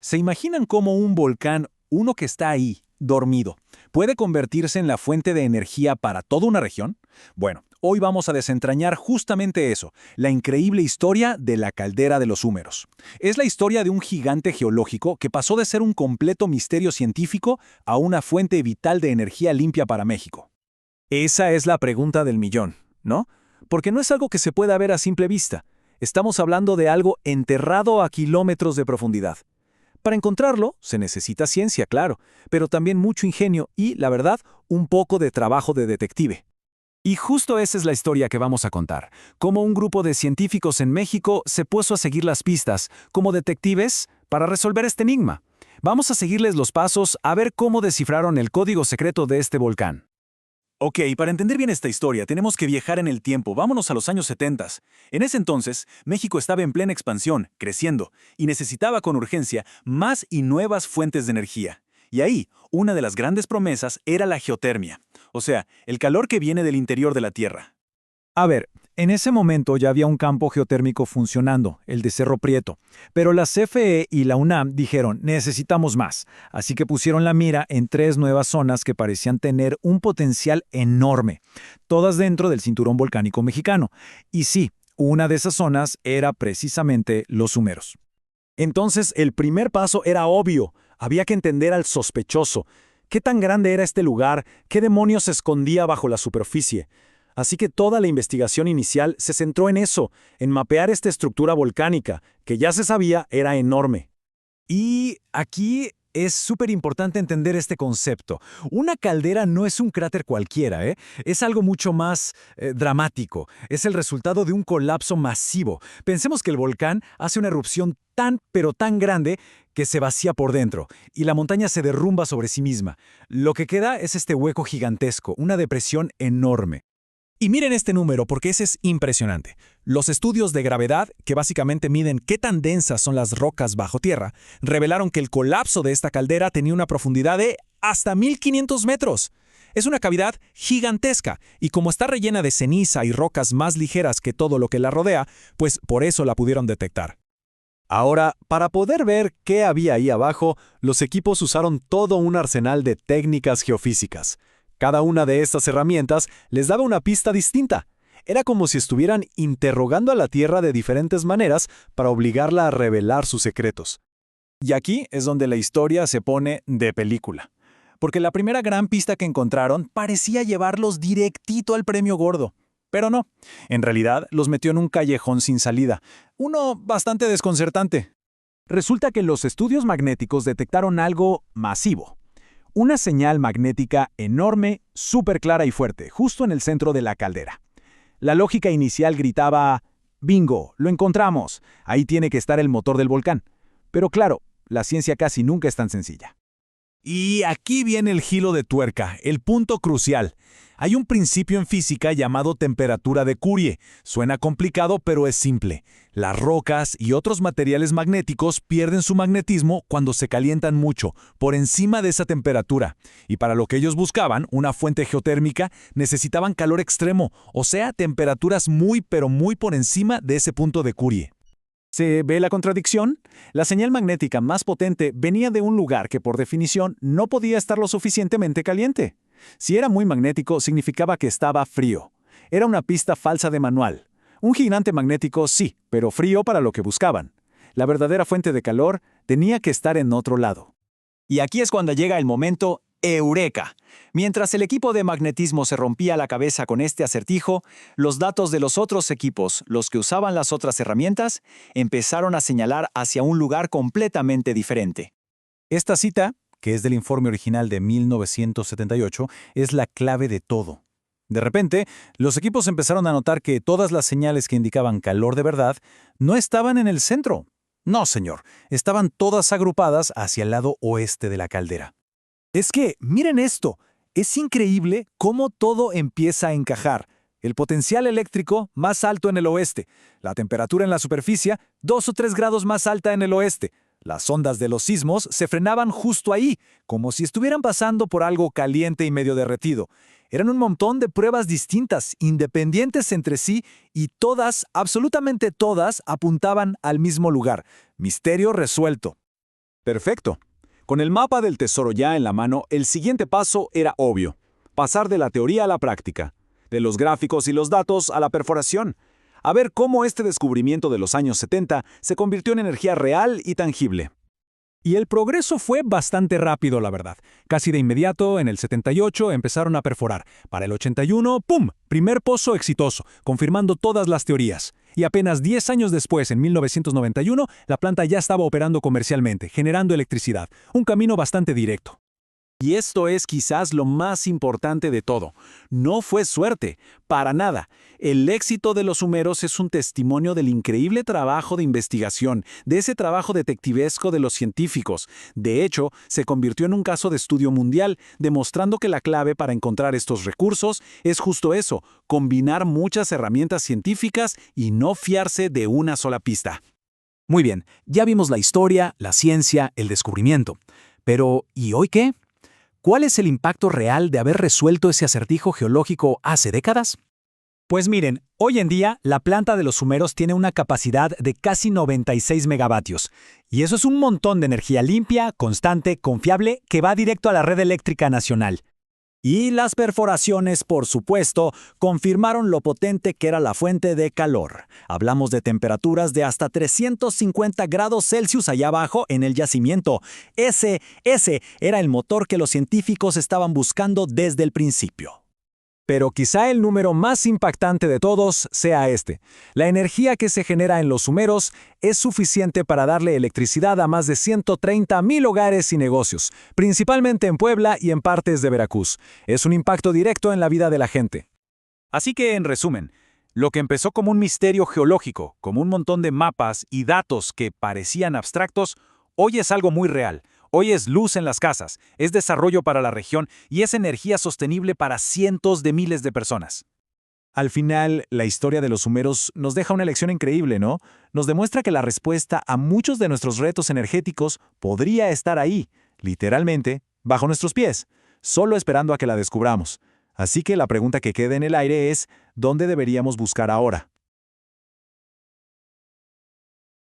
¿Se imaginan cómo un volcán, uno que está ahí, dormido, puede convertirse en la fuente de energía para toda una región? Bueno, hoy vamos a desentrañar justamente eso, la increíble historia de la caldera de los Húmeros. Es la historia de un gigante geológico que pasó de ser un completo misterio científico a una fuente vital de energía limpia para México. Esa es la pregunta del millón, ¿no? Porque no es algo que se pueda ver a simple vista. Estamos hablando de algo enterrado a kilómetros de profundidad. Para encontrarlo, se necesita ciencia, claro, pero también mucho ingenio y, la verdad, un poco de trabajo de detective. Y justo esa es la historia que vamos a contar, cómo un grupo de científicos en México se puso a seguir las pistas, como detectives, para resolver este enigma. Vamos a seguirles los pasos a ver cómo descifraron el código secreto de este volcán. Ok, para entender bien esta historia, tenemos que viajar en el tiempo. Vámonos a los años 70. En ese entonces, México estaba en plena expansión, creciendo, y necesitaba con urgencia más y nuevas fuentes de energía. Y ahí, una de las grandes promesas era la geotermia, o sea, el calor que viene del interior de la Tierra. A ver, en ese momento ya había un campo geotérmico funcionando, el de Cerro Prieto, pero la CFE y la UNAM dijeron, necesitamos más, así que pusieron la mira en 3 nuevas zonas que parecían tener un potencial enorme, todas dentro del cinturón volcánico mexicano. Y sí, una de esas zonas era precisamente los Húmeros. Entonces, el primer paso era obvio, había que entender al sospechoso. ¿Qué tan grande era este lugar? ¿Qué demonios se escondía bajo la superficie? Así que toda la investigación inicial se centró en eso, en mapear esta estructura volcánica, que ya se sabía era enorme. Y aquí es súper importante entender este concepto. Una caldera no es un cráter cualquiera, ¿eh? Es algo mucho más dramático. Es el resultado de un colapso masivo. Pensemos que el volcán hace una erupción tan, pero tan grande que se vacía por dentro y la montaña se derrumba sobre sí misma. Lo que queda es este hueco gigantesco, una depresión enorme. Y miren este número porque ese es impresionante. Los estudios de gravedad, que básicamente miden qué tan densas son las rocas bajo tierra, revelaron que el colapso de esta caldera tenía una profundidad de hasta 1500 metros. Es una cavidad gigantesca y como está rellena de ceniza y rocas más ligeras que todo lo que la rodea, pues por eso la pudieron detectar. Ahora, para poder ver qué había ahí abajo, los equipos usaron todo un arsenal de técnicas geofísicas. Cada una de estas herramientas les daba una pista distinta. Era como si estuvieran interrogando a la Tierra de diferentes maneras para obligarla a revelar sus secretos. Y aquí es donde la historia se pone de película. Porque la primera gran pista que encontraron parecía llevarlos directito al premio gordo. Pero no, en realidad los metió en un callejón sin salida. Uno bastante desconcertante. Resulta que los estudios magnéticos detectaron algo masivo. Una señal magnética enorme, súper clara y fuerte, justo en el centro de la caldera. La lógica inicial gritaba, ¡bingo! ¡Lo encontramos! Ahí tiene que estar el motor del volcán. Pero claro, la ciencia casi nunca es tan sencilla. Y aquí viene el giro de tuerca, el punto crucial. Hay un principio en física llamado temperatura de Curie. Suena complicado, pero es simple. Las rocas y otros materiales magnéticos pierden su magnetismo cuando se calientan mucho, por encima de esa temperatura. Y para lo que ellos buscaban, una fuente geotérmica, necesitaban calor extremo, o sea, temperaturas muy pero muy por encima de ese punto de Curie. ¿Se ve la contradicción? La señal magnética más potente venía de un lugar que por definición no podía estar lo suficientemente caliente. Si era muy magnético, significaba que estaba frío. Era una pista falsa de manual. Un gigante magnético sí, pero frío para lo que buscaban. La verdadera fuente de calor tenía que estar en otro lado. Y aquí es cuando llega el momento ¡Eureka! Mientras el equipo de magnetismo se rompía la cabeza con este acertijo, los datos de los otros equipos, los que usaban las otras herramientas, empezaron a señalar hacia un lugar completamente diferente. Esta cita, que es del informe original de 1978, es la clave de todo. De repente, los equipos empezaron a notar que todas las señales que indicaban calor de verdad no estaban en el centro. No, señor, estaban todas agrupadas hacia el lado oeste de la caldera. Es que, miren esto, es increíble cómo todo empieza a encajar. El potencial eléctrico más alto en el oeste, la temperatura en la superficie 2 o 3 grados más alta en el oeste. Las ondas de los sismos se frenaban justo ahí, como si estuvieran pasando por algo caliente y medio derretido. Eran un montón de pruebas distintas, independientes entre sí, y todas, absolutamente todas, apuntaban al mismo lugar. Misterio resuelto. Perfecto. Con el mapa del tesoro ya en la mano, el siguiente paso era obvio. Pasar de la teoría a la práctica, de los gráficos y los datos a la perforación. A ver cómo este descubrimiento de los años 70 se convirtió en energía real y tangible. Y el progreso fue bastante rápido, la verdad. Casi de inmediato, en el 78, empezaron a perforar. Para el 81, ¡pum! Primer pozo exitoso, confirmando todas las teorías. Y apenas 10 años después, en 1991, la planta ya estaba operando comercialmente, generando electricidad. Un camino bastante directo. Y esto es quizás lo más importante de todo. No fue suerte, para nada. El éxito de los sumeros es un testimonio del increíble trabajo de investigación, de ese trabajo detectivesco de los científicos. De hecho, se convirtió en un caso de estudio mundial, demostrando que la clave para encontrar estos recursos es justo eso, combinar muchas herramientas científicas y no fiarse de una sola pista. Muy bien, ya vimos la historia, la ciencia, el descubrimiento. Pero, ¿y hoy qué? ¿Cuál es el impacto real de haber resuelto ese acertijo geológico hace décadas? Pues miren, hoy en día la planta de los sumeros tiene una capacidad de casi 96 megavatios. Y eso es un montón de energía limpia, constante, confiable, que va directo a la red eléctrica nacional. Y las perforaciones, por supuesto, confirmaron lo potente que era la fuente de calor. Hablamos de temperaturas de hasta 350 grados Celsius allá abajo en el yacimiento. Ese era el motor que los científicos estaban buscando desde el principio. Pero quizá el número más impactante de todos sea este. La energía que se genera en los sumeros es suficiente para darle electricidad a más de 130,000 hogares y negocios, principalmente en Puebla y en partes de Veracruz. Es un impacto directo en la vida de la gente. Así que, en resumen, lo que empezó como un misterio geológico, como un montón de mapas y datos que parecían abstractos, hoy es algo muy real. Hoy es luz en las casas, es desarrollo para la región y es energía sostenible para cientos de miles de personas. Al final, la historia de los sumeros nos deja una lección increíble, ¿no? Nos demuestra que la respuesta a muchos de nuestros retos energéticos podría estar ahí, literalmente, bajo nuestros pies, solo esperando a que la descubramos. Así que la pregunta que queda en el aire es, ¿dónde deberíamos buscar ahora?